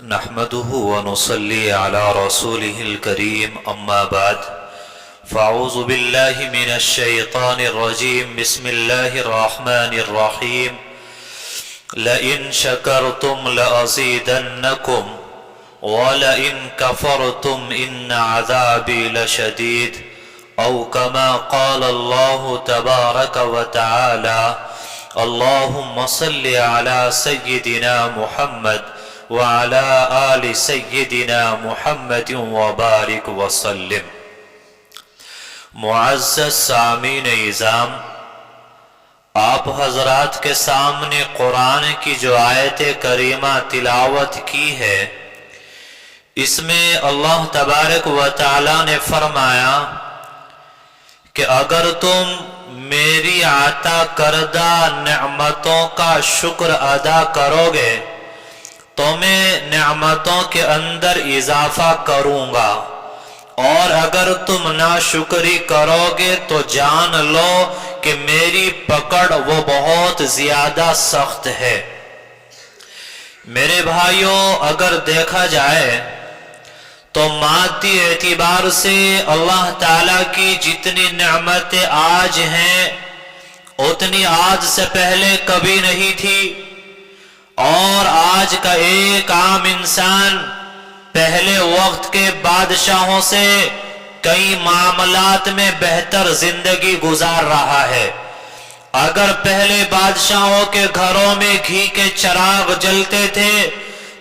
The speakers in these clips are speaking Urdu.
نحمده ونصلي على رسوله الكريم أما بعد فأعوذ بالله من الشيطان الرجيم بسم الله الرحمن الرحيم لئن شكرتم لأزيدنكم ولئن كفرتم إن عذابي لشديد أو كما قال الله تبارك وتعالى اللهم صل على سيدنا محمد وعلى آل سيدنا محمد وبارك وسلم۔ معزز سامعین اعظام، آپ حضرات کے سامنے قرآن کی جو آیت کریمہ تلاوت کی ہے، اس میں اللہ تبارک و تعالی نے فرمایا کہ اگر تم میری عطا کردہ نعمتوں کا شکر ادا کرو گے تو میں نعمتوں کے اندر اضافہ کروں گا، اور اگر تم ناشکری کرو گے تو جان لو کہ میری پکڑ وہ بہت زیادہ سخت ہے۔ میرے بھائیوں، اگر دیکھا جائے تو مادی اعتبار سے اللہ تعالیٰ کی جتنی نعمتیں آج ہیں اتنی آج سے پہلے کبھی نہیں تھی، اور آج کا ایک عام انسان پہلے وقت کے بادشاہوں سے کئی معاملات میں بہتر زندگی گزار رہا ہے۔ اگر پہلے بادشاہوں کے گھروں میں گھی کے چراغ جلتے تھے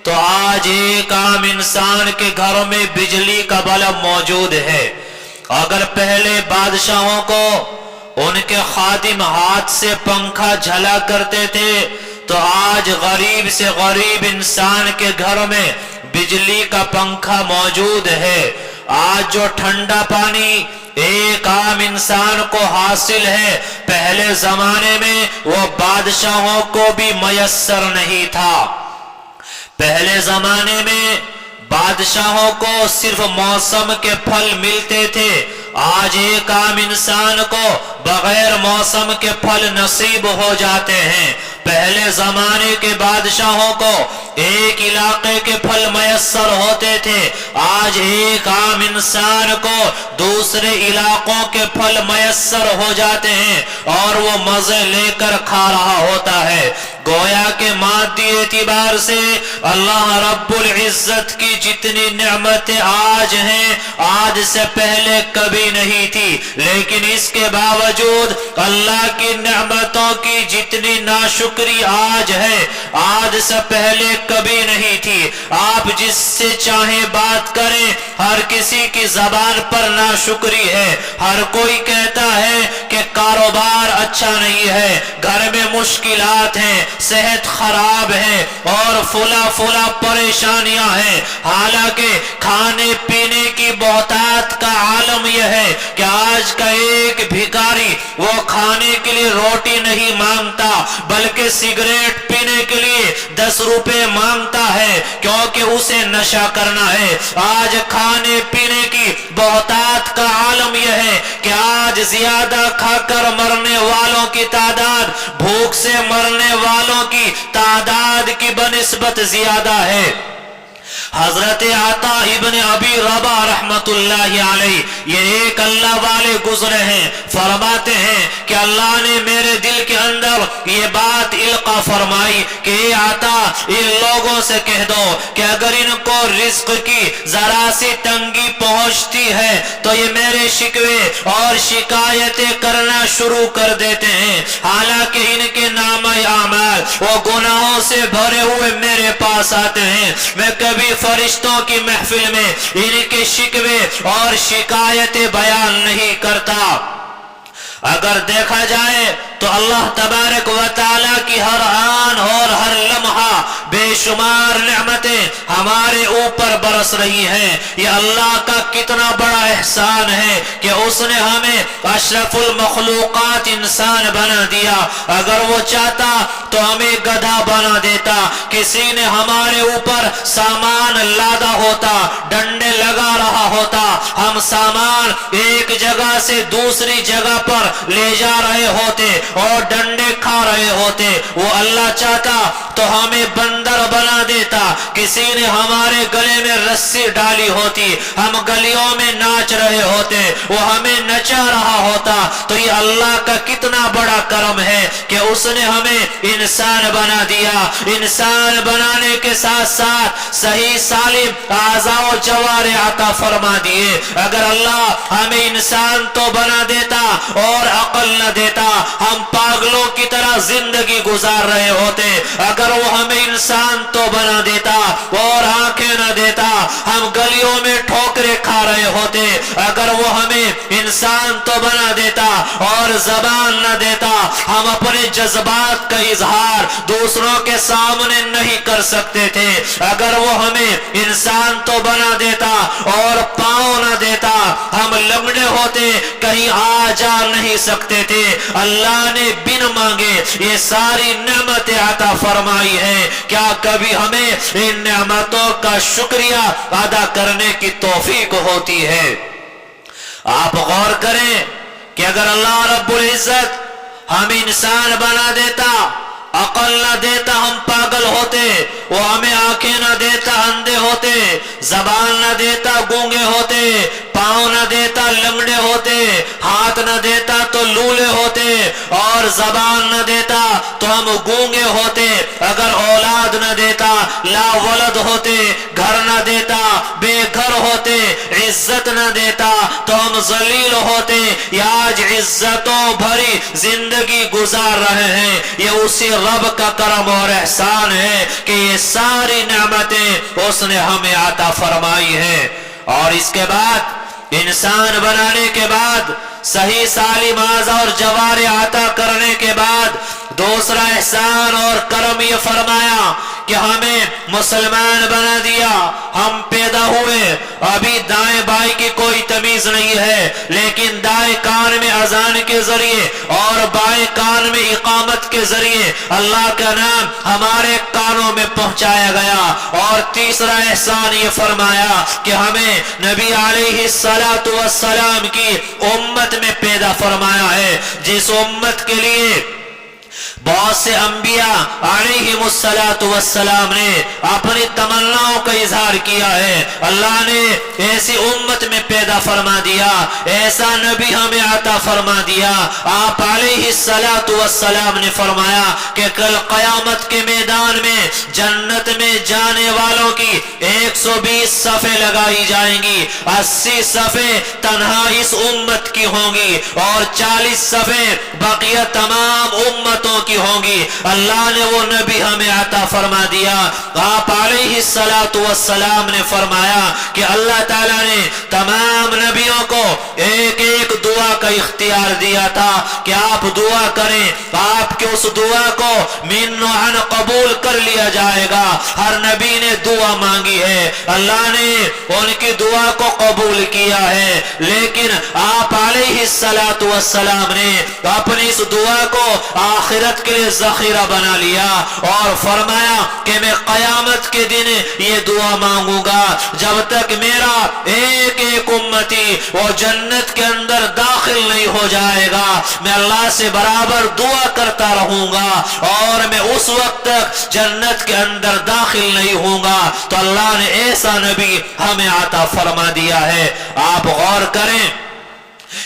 تو آج ایک عام انسان کے گھروں میں بجلی کا بلب موجود ہے۔ اگر پہلے بادشاہوں کو ان کے خادم ہاتھ سے پنکھا جھلا کرتے تھے تو آج غریب سے غریب انسان کے گھر میں بجلی کا پنکھا موجود ہے۔ آج جو ٹھنڈا پانی ایک عام انسان کو حاصل ہے، پہلے زمانے میں وہ بادشاہوں کو بھی میسر نہیں تھا۔ پہلے زمانے میں بادشاہوں کو صرف موسم کے پھل ملتے تھے، آج ایک عام انسان کو بغیر موسم کے پھل نصیب ہو جاتے ہیں۔ پہلے زمانے کے بادشاہوں کو ایک علاقے کے پھل میسر ہوتے تھے، آج ایک عام انسان کو دوسرے علاقوں کے پھل میسر ہو جاتے ہیں اور وہ مزے لے کر کھا رہا ہوتا ہے۔ گویا کہ مادی اعتبار سے اللہ رب العزت کی جتنی نعمتیں آج ہیں آج سے پہلے کبھی نہیں تھی، لیکن اس کے باوجود اللہ کی نعمتوں کی جتنی ناشکری آج ہے آج سے پہلے کبھی نہیں تھی۔ آپ جس سے چاہیں بات کریں، ہر کسی کی زبان پر ناشکری ہے۔ ہر کوئی کہتا ہے کہ کاروبار اچھا نہیں ہے، گھر میں مشکلات ہیں، صحت خراب ہے اور فلا پریشانیاں ہیں، حالانکہ کھانے پینے کی بہتات کا عالم یہ ہے کہ آج کا ایک بھکاری وہ کھانے کے لیے روٹی نہیں مانگتا بلکہ سگریٹ پینے کے لیے 10 روپے مانگتا ہے، کیونکہ اسے نشہ کرنا ہے۔ آج کھانے پینے کی بہتات کا عالم یہ ہے کہ آج زیادہ کھا کر مرنے والوں کی تعداد بھوک سے مرنے والوں کی تعداد کی بنسبت زیادہ ہے۔ حضرت عطا ابن ابی رباح رحمت اللہ علیہ یہ ایک اللہ والے گزرے ہیں، فرماتے ہیں کہ اللہ نے میرے دل کے اندر یہ بات القا فرمائی کہ اے عطا، ان لوگوں سے کہہ دو کہ اگر ان کو رزق کی ذرا سی تنگی پہنچتی ہے تو یہ میرے شکوے اور شکایتیں کرنا شروع کر دیتے ہیں، حالانکہ ان کے نامہ اعمال وہ گناہوں سے بھرے ہوئے میرے پاس آتے ہیں۔ میں کبھی فرشتوں کی محفل میں ان کے شکوے اور شکایتیں بیان نہیں کرتا۔ اگر دیکھا جائے تو اللہ تبارک و تعالیٰ کی ہر آن اور ہر لمحہ بے شمار نعمتیں ہمارے اوپر برس رہی ہیں۔ یہ اللہ کا کتنا بڑا احسان ہے کہ اس نے ہمیں اشرف المخلوقات انسان بنا دیا۔ اگر وہ چاہتا تو ہمیں گدھا بنا دیتا، کسی نے ہمارے اوپر سامان لادا ہوتا، ڈنڈے لگا رہا ہوتا، ہم سامان ایک جگہ سے دوسری جگہ پر لے جا رہے ہوتے اور ڈنڈے کھا رہے ہوتے، وہ اللہ چاہتا تو ہمیں بندر بنا دیتا، کسی نے ہمارے گلے میں رسی ڈالی ہوتی، ہم گلیوں میں ناچ رہے ہوتے، وہ ہمیں نچا رہا ہوتا۔ تو یہ اللہ کا کتنا بڑا کرم ہے کہ اس نے ہمیں انسان بنا دیا، انسان بنانے کے ساتھ ساتھ صحیح سالم اعضاء و جوارح عطا فرما دیے۔ اگر اللہ ہمیں انسان تو بنا دیتا اور عقل نہ دیتا، ہم پاگلوں کی طرح زندگی گزار رہے ہوتے۔ اگر وہ ہمیں انسان تو بنا دیتا اور آنکھیں نہ دیتا، ہم گلیوں میں ٹھوکریں کھا رہے ہوتے۔ اگر وہ ہمیں انسان تو بنا دیتا اور زبان نہ دیتا، ہم اپنے جذبات کا اظہار دوسروں کے سامنے نہیں کر سکتے تھے۔ اگر وہ ہمیں انسان تو بنا دیتا اور پاؤں نہ دیتا، ہم لنگڑے ہوتے، کہیں آ جا نہیں سکتے تھے۔ اللہ نے بن مانگے یہ ساری نعمتیں عطا فرمائی ہے، کیا کبھی ہمیں ان نعمتوں کا شکریہ ادا کرنے کی توفیق ہوتی ہے؟ آپ غور کریں کہ اگر اللہ رب العزت ہمیں انسان بنا دیتا، عقل نہ دیتا ہم پاگل ہوتے، وہ ہمیں آنکھیں نہ دیتا اندھے ہوتے، زبان نہ دیتا گونگے ہوتے، پاؤں نہ دیتا لنگڑے ہوتے، ہاتھ نہ دیتا تو لولے ہوتے، اور زبان نہ دیتا تو ہم گونگے ہوتے۔ اگر اولاد نہ دیتا لا ولد ہوتے، گھر نہ دیتا بے گھر ہوتے، عزت نہ دیتا تو ہم ذلیل ہوتے۔ یا آج عزتوں بھری زندگی گزار رہے ہیں، یہ اسی رب کا کرم اور احسان ہے کہ یہ ساری نعمتیں اس نے ہمیں عطا فرمائی ہیں۔ اور اس کے بعد انسان بنانے کے بعد صحیح سالم اعضاء اور جوارح عطا کرنے کے بعد دوسرا احسان اور کرم یہ فرمایا کہ ہمیں مسلمان بنا دیا۔ ہم پیدا ہوئے، ابھی دائیں بائیں کی کوئی تمیز نہیں ہے، لیکن دائیں کان میں اذان کے ذریعے اور بائیں کان میں اقامت کے ذریعے اللہ کا نام ہمارے کانوں میں پہنچایا گیا۔ اور تیسرا احسان یہ فرمایا کہ ہمیں نبی علیہ السلام کی امت میں پیدا فرمایا ہے، جس امت کے لیے بہت سے انبیاء علیہم السلام نے اپنی تمناؤں کا اظہار کیا ہے۔ اللہ نے ایسی امت میں پیدا فرما دیا، ایسا نبی ہمیں عطا فرما دیا۔ آپ علیہ السلام نے فرمایا کہ کل قیامت کے میدان میں جنت میں جانے والوں کی 120 صفیں لگائی جائیں گی، 80 صفیں تنہا اس امت کی ہوں گی اور 40 صفیں بقیہ تمام امتوں کی ہوں گی۔ اللہ نے وہ نبی ہمیں عطا فرما دیا۔ آپ علیہ السلام نے فرمایا کہ اللہ تعالیٰ نے تمام نبیوں کو ایک ایک دعا کا اختیار دیا تھا کہ آپ دعا کریں، آپ کے اس دعا کو من و عن قبول کر لیا جائے گا۔ ہر نبی نے دعا مانگی ہے، اللہ نے ان کی دعا کو قبول کیا ہے، لیکن آپ علیہ السلام نے اپنی اس دعا کو آخرت کے لیے ذخیرہ بنا لیا اور فرمایا کہ میں قیامت کے دن یہ دعا مانگوں گا، جب تک میرا ایک ایک امتی وہ جنت کے اندر داخل نہیں ہو جائے گا، میں اللہ سے برابر دعا کرتا رہوں گا اور میں اس وقت تک جنت کے اندر داخل نہیں ہوں گا۔ تو اللہ نے ایسا نبی ہمیں عطا فرما دیا ہے۔ آپ غور کریں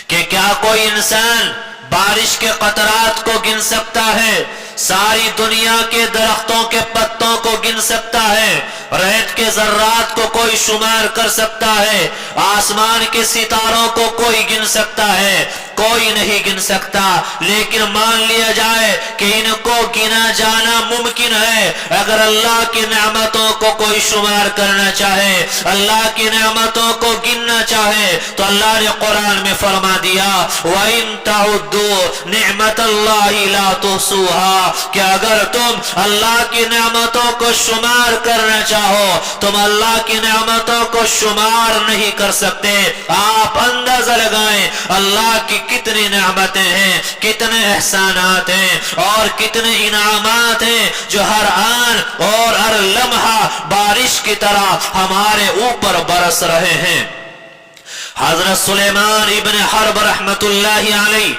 کہ کیا کوئی انسان بارش کے قطرات کو گن سکتا ہے؟ ساری دنیا کے درختوں کے پتوں کو گن سکتا ہے؟ ریت کے ذرات کو کوئی شمار کر سکتا ہے؟ آسمان کے ستاروں کو کوئی گن سکتا ہے؟ کوئی نہیں گن سکتا۔ لیکن مان لیا جائے کہ ان کو گنا جانا ممکن ہے۔ اگر اللہ کی نعمتوں کو کوئی شمار کرنا چاہے، اللہ کی نعمتوں کو گننا چاہے، تو اللہ نے قرآن میں فرما دیا وَإِن تَعُدُّوا نِعْمَةَ اللَّهِ لَا تُحْصُوهَا، کہ اگر تم اللہ کی نعمتوں کو شمار کرنا چاہو تم اللہ کی نعمتوں کو شمار نہیں کر سکتے۔ آپ اندازہ لگائیں اللہ کی کتنی نعمتیں ہیں، کتنے احسانات ہیں اور کتنے انعامات ہیں جو ہر آن اور ہر لمحہ بارش کی طرح ہمارے اوپر برس رہے ہیں۔ حضرت سلیمان ابن حرب رحمت اللہ علیہ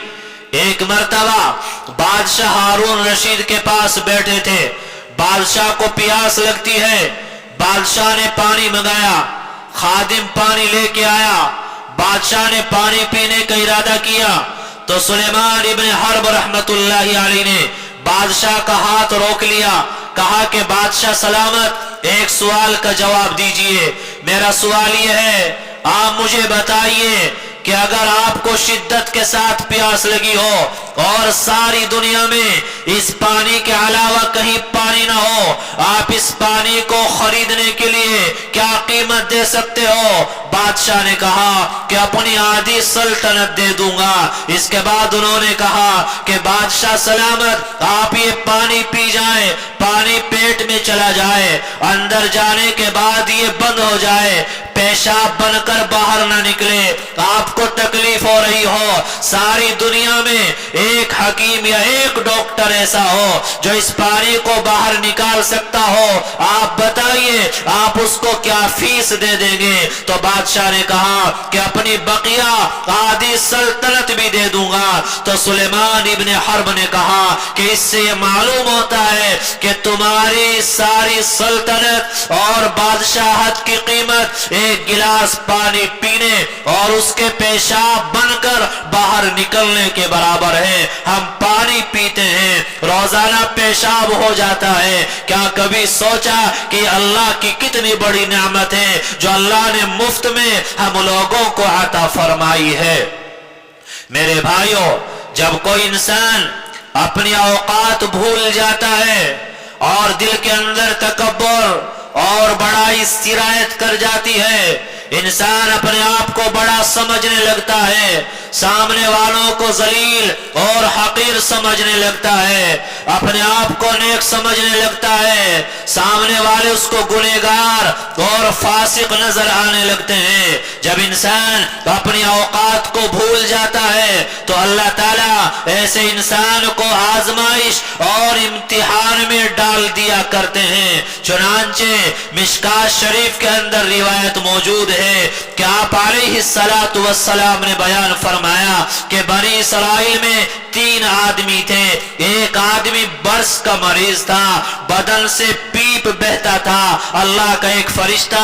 ایک مرتبہ بادشاہ ہارون رشید کے پاس بیٹھے تھے، بادشاہ کو پیاس لگتی ہے، بادشاہ نے پانی منگایا، خادم پانی لے کے آیا، بادشاہ نے پانی پینے کا ارادہ کیا تو سلیمان ابن حرب رحمت اللہ علیہ نے بادشاہ کا ہاتھ روک لیا، کہا کہ بادشاہ سلامت، ایک سوال کا جواب دیجئے۔ میرا سوال یہ ہے، آپ مجھے بتائیے کہ اگر آپ کو شدت کے ساتھ پیاس لگی ہو اور ساری دنیا میں اس پانی کے علاوہ کہیں پانی نہ ہو، آپ اس پانی کو خریدنے کے لیے کیا قیمت دے سکتے ہو؟ بادشاہ نے کہا کہ اپنی آدھی سلطنت دے دوں گا۔ اس کے بعد انہوں نے کہا کہ بادشاہ سلامت، آپ یہ پانی پی جائیں، پانی پیٹ میں چلا جائے، اندر جانے کے بعد یہ بند ہو جائے، پیشاب بن کر باہر نہ نکلے، آپ کو تکلیف ہو رہی ہو، ساری دنیا میں ایک حکیم یا ایک ڈاکٹر ایسا ہو جو اس پانی کو باہر نکال سکتا ہو، آپ بتائیے آپ اس کو کیا فیس دے دیں گے؟ تو بادشاہ نے کہا کہ اپنی بقیہ آدھی سلطنت بھی دے دوں گا۔ تو سلیمان ابن حرب نے کہا کہ اس سے یہ معلوم ہوتا ہے کہ تمہاری ساری سلطنت اور بادشاہت کی قیمت ایک گلاس پانی پینے اور اس کے پیشاب بن کر باہر نکلنے کے برابر ہے۔ ہم پانی پیتے ہیں، روزانہ پیشاب ہو جاتا ہے، کیا کبھی سوچا کہ اللہ کی کتنی بڑی نعمت ہے جو اللہ نے مفت میں ہم لوگوں کو عطا فرمائی ہے؟ میرے بھائیوں، جب کوئی انسان اپنی اوقات بھول جاتا ہے اور دل کے اندر تکبر اور بڑائی استرایت کر جاتی ہے، انسان اپنے آپ کو بڑا سمجھنے لگتا ہے، سامنے والوں کو ذلیل اور حقیر سمجھنے لگتا ہے، اپنے آپ کو نیک سمجھنے لگتا ہے، سامنے والے اس کو گنہگار اور فاسق نظر آنے لگتے ہیں۔ جب انسان اپنی اوقات کو بھول جاتا ہے تو اللہ تعالیٰ ایسے انسان کو آزمائش اور امتحان میں ڈال دیا کرتے ہیں۔ چنانچہ مشکاۃ شریف کے اندر روایت موجود ہے کہ آپ علیہ السلام نے بیان فرمایا کہ بنی اسرائیل میں 3 آدمی تھے، ایک آدمی برس کا مریض تھا، بدن سے پیپ بہتا تھا، اللہ کا ایک فرشتہ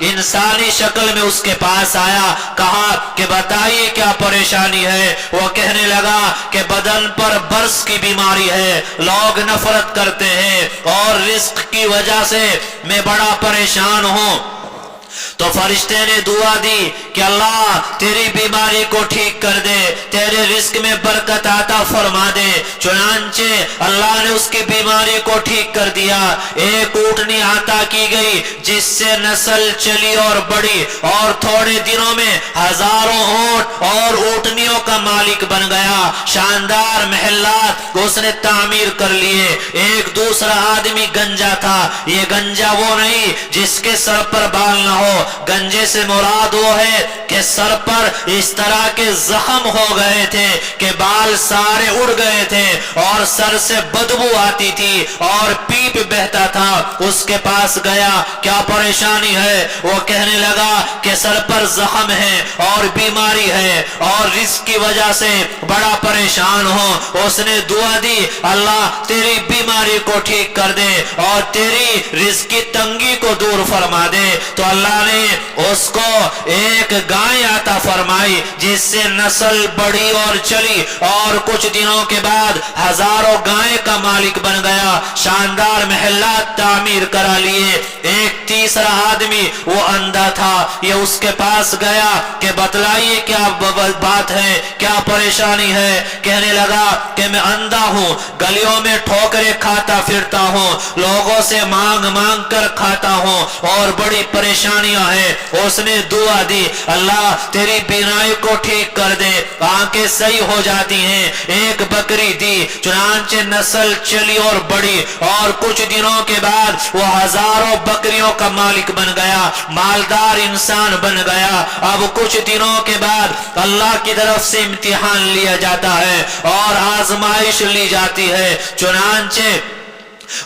انسانی شکل میں اس کے پاس آیا، کہا کہ بتائیے کیا پریشانی ہے؟ وہ کہنے لگا کہ بدن پر برس کی بیماری ہے، لوگ نفرت کرتے ہیں اور رزق کی وجہ سے میں بڑا پریشان ہوں۔ تو فرشتے نے دعا دی کہ اللہ تیری بیماری کو ٹھیک کر دے، تیرے رزق میں برکت عطا فرما دے۔ چنانچہ اللہ نے اس کی بیماری کو ٹھیک کر دیا، ایک اونٹنی عطا کی گئی جس سے نسل چلی اور بڑھی، اور تھوڑے دنوں میں ہزاروں اونٹ اور اونٹنیوں کا مالک بن گیا، شاندار محلات اس نے تعمیر کر لیے۔ ایک دوسرا آدمی گنجا تھا، یہ گنجا وہ نہیں جس کے سر پر بال نہ ہو، گنجے سے مراد وہ ہے کہ سر پر اس طرح کے زخم ہو گئے تھے کہ بال سارے اڑ گئے تھے اور سر سے بدبو آتی تھی اور پیپ بہتا تھا۔ اس کے پاس گیا، کیا پریشانی ہے؟ وہ کہنے لگا کہ سر پر زخم ہے اور بیماری ہے اور رزق کی وجہ سے بڑا پریشان ہوں۔ اس نے دعا دی اللہ تیری بیماری کو ٹھیک کر دے اور تیری رزق کی تنگی کو دور فرما دے۔ تو اللہ نے اس کو ایک گائے عطا فرمائی جس سے نسل بڑھی اور چلی، اور کچھ دنوں کے بعد ہزاروں گائے کا مالک بن گیا، شاندار محلات تعمیر کرا لیے۔ ایک تیسرا آدمی وہ اندھا تھا، یہ اس کے پاس گیا کہ بتلائیے کیا بات ہے، کیا پریشانی ہے؟ کہنے لگا کہ میں اندھا ہوں، گلیوں میں ٹھوکریں کھاتا پھرتا ہوں، لوگوں سے مانگ مانگ کر کھاتا ہوں اور بڑی پریشانیاں ہیں۔ اس نے دعا دی اللہ تیری بینائی کو ٹھیک کر دے، آنکھیں صحیح ہو جاتی ہیں۔ ایک بکری دی، چنانچہ نسل چلی اور بڑھی، اور کچھ دنوں کے بعد وہ ہزاروں بکریوں کا مالک بن گیا، مالدار انسان بن گیا۔ اب کچھ دنوں کے بعد اللہ کی طرف سے امتحان لیا جاتا ہے اور آزمائش لی جاتی ہے۔ چنانچہ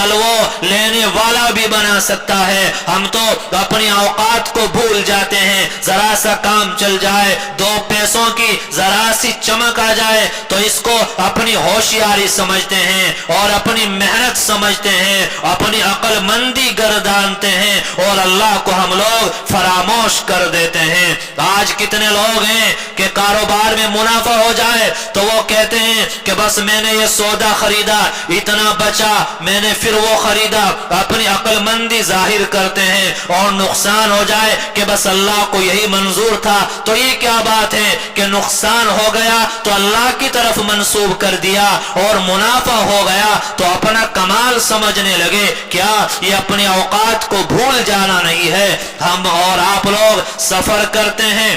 کل وہ لینے والا بھی بنا سکتا ہے۔ ہم تو اپنی اوقات کو بھول جاتے ہیں، ذرا سا کام چل جائے، دو پیسوں کی ذرا سی چمک آ جائے تو اس کو اپنی ہوشیاری سمجھتے ہیں اور اپنی محنت سمجھتے ہیں، اپنی عقل مندی گردانتے ہیں اور اللہ کو ہم لوگ فراموش کر دیتے ہیں۔ آج کتنے لوگ ہیں کہ کاروبار میں منافع ہو جائے تو وہ کہتے ہیں کہ بس میں نے یہ سودا خریدا، اتنا بچا، میں نے پھر وہ خریدا، اپنی عقل مندی ظاہر کرتے ہیں، اور نقصان ہو جائے کہ بس اللہ کو یہی منظور تھا۔ تو یہ کیا بات ہے کہ نقصان ہو گیا تو اللہ کی طرف منسوب کر دیا، اور منافع ہو گیا تو اپنا کمال سمجھنے لگے۔ کیا یہ اپنے اوقات کو بھول جانا نہیں ہے؟ ہم اور آپ لوگ سفر کرتے ہیں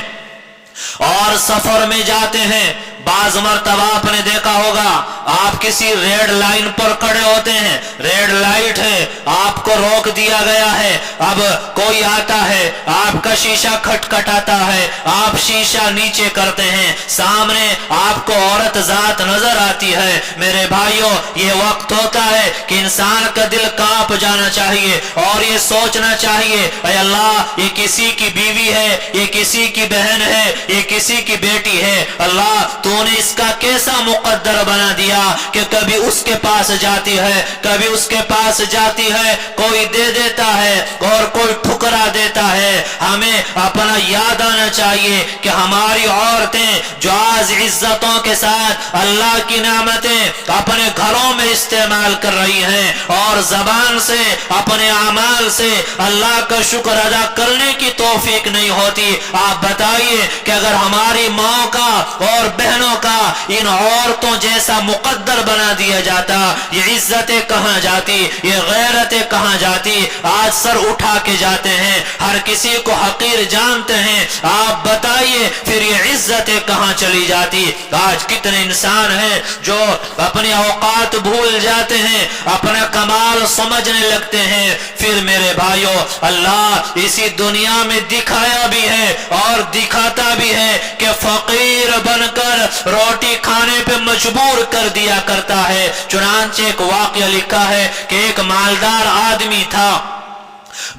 اور سفر میں جاتے ہیں، بعض مرتبہ آپ نے دیکھا ہوگا آپ کسی ریڈ لائن پر کھڑے ہوتے ہیں، ریڈ لائٹ ہے، آپ کو روک دیا گیا ہے، اب کوئی آتا ہے، آپ کا شیشہ کھٹکھٹاتا ہے، آپ شیشہ نیچے کرتے ہیں، سامنے آپ کو عورت ذات نظر آتی ہے۔ میرے بھائیوں، یہ وقت ہوتا ہے کہ انسان کا دل کانپ جانا چاہیے اور یہ سوچنا چاہیے، اے اللہ یہ کسی کی بیوی ہے، یہ کسی کی بہن ہے، یہ کسی کی بیٹی ہے، اللہ تو نے اس کا کیسا مقدر بنا دیا کہ کبھی اس کے پاس جاتی ہے، کبھی اس کے پاس جاتی ہے، کوئی دے دیتا ہے اور کوئی ٹھکرا دیتا ہے۔ ہمیں اپنا یاد آنا چاہیے کہ ہماری عورتیں جو آج عزتوں کے ساتھ اللہ کی نعمتیں اپنے گھروں میں استعمال کر رہی ہیں اور زبان سے اپنے اعمال سے اللہ کا شکر ادا کرنے کی توفیق نہیں ہوتی، آپ بتائیے کہ اگر ہماری ماں کا اور بہنوں کا ان عورتوں جیسا مقدر بنا دیا جاتا، یہ عزتیں کہاں جاتی، یہ غیرتیں کہاں جاتی؟ آج سر اٹھا کے جاتے ہیں، ہر کسی کو حقیر جانتے ہیں، آپ بتائیے پھر یہ عزتیں کہاں چلی جاتی؟ آج کتنے انسان ہیں جو اپنے اوقات بھول جاتے ہیں، اپنا کمال سمجھنے لگتے ہیں۔ پھر میرے بھائیوں، اللہ اسی دنیا میں دکھایا بھی ہے اور دکھاتا بھی ہے کہ فقیر بن کر روٹی کھانے پہ مجبور کر دیا کرتا ہے۔ چنانچہ ایک واقعہ لکھا ہے کہ ایک مالدار آدمی تھا،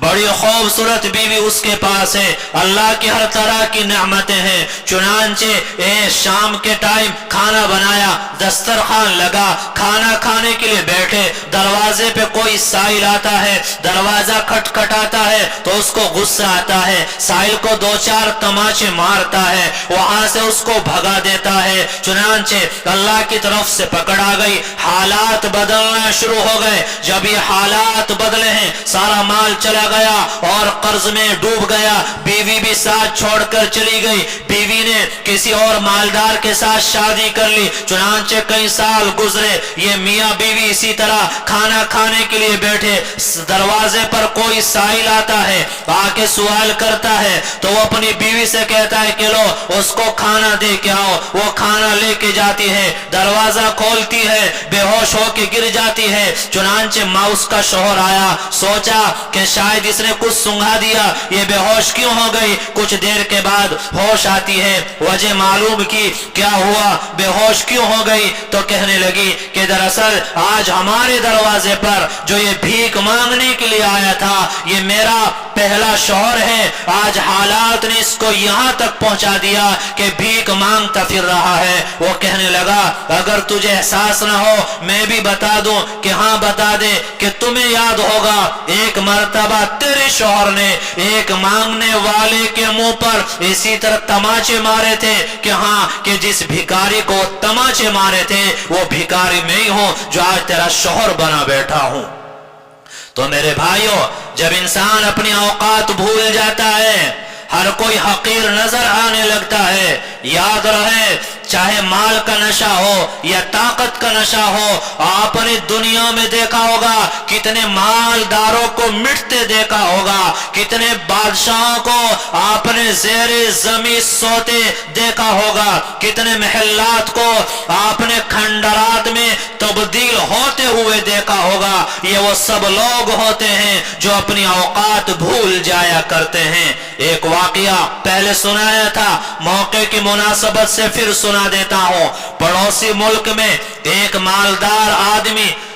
بڑی خوبصورت بیوی اس کے پاس ہے، اللہ کی ہر طرح کی نعمتیں ہیں۔ چنانچہ شام کے ٹائم کھانا بنایا، دسترخوان لگا، کھانا کھانے کے لیے بیٹھے، دروازے پہ کوئی سائل آتا ہے، دروازہ کھٹکھٹاتا ہے تو اس کو غصہ آتا ہے، سائل کو دو چار تماچے مارتا ہے، وہاں سے اس کو بھگا دیتا ہے۔ چنانچہ اللہ کی طرف سے پکڑ آ گئی، حالات بدلنا شروع ہو گئے۔ جب یہ حالات بدلے ہیں، سارا مال چلا گیا اور قرض میں ڈوب گیا، بیوی بھی ساتھ چھوڑ کر چلی گئی، بیوی نے کسی اور مالدار کے ساتھ شادی کر لی۔ چنانچہ کئی سال گزرے، یہ میاں بیوی اسی طرح کھانا کھانے کے لیے بیٹھے، دروازے پر کوئی سائل آتا ہے، آ کے سوال کرتا ہے تو وہ اپنی بیوی سے کہتا ہے کہ لو اس کو کھانا دے کے آؤ۔ وہ کھانا لے کے جاتی ہے، دروازہ کھولتی ہے، بے ہوش ہو کے گر جاتی ہے۔ چنانچہ ماں اس کا شوہر آیا، سوچا کہ شاید اس نے کچھ سنگھا دیا، یہ بے ہوش کیوں ہو گئی؟ کچھ دیر کے بعد ہوش آتی ہے، وجہ معلوم کی کیا ہوا، بے ہوش کیوں ہو گئی؟ تو کہنے لگی کہ دراصل آج ہمارے دروازے پر جو یہ بھیک مانگنے کے لیے آیا تھا، یہ میرا پہلا شوہر ہے، آج حالات نے اس کو یہاں تک پہنچا دیا کہ بھیک مانگتا پھر رہا ہے۔ وہ کہنے لگا اگر تجھے احساس نہ ہو میں بھی بتا دوں کہ ہاں بتا دے کہ تمہیں یاد ہوگا ایک مرتبہ تیرے شوہر نے ایک مانگنے والے کے منہ پر اسی طرح تماچے مارے تھے کہ ہاں کہ جس بھکاری کو تماچے مارے تھے وہ بھکاری میں ہی ہوں جو آج تیرا شوہر بنا بیٹھا ہوں۔ تو میرے بھائیوں، جب انسان اپنی اوقات بھول جاتا ہے، ہر کوئی حقیر نظر آنے لگتا ہے، یاد رہے چاہے مال کا نشہ ہو یا طاقت کا نشہ ہو، آپ نے دنیا میں دیکھا ہوگا کتنے مالداروں کو مٹتے دیکھا ہوگا، کتنے بادشاہوں کو آپ نے زیر زمین سوتے دیکھا ہوگا، کتنے محلات کو آپ نے کھنڈرات میں تبدیل ہوتے ہوئے دیکھا ہوگا۔ یہ وہ سب لوگ ہوتے ہیں جو اپنی اوقات بھول جایا کرتے ہیں۔ ایک واقعہ پہلے سنایا تھا، موقع کی مناسبت سے پھر سنا دیتا ہوں۔ پڑوسی ملک میں ایک مالدار آدمی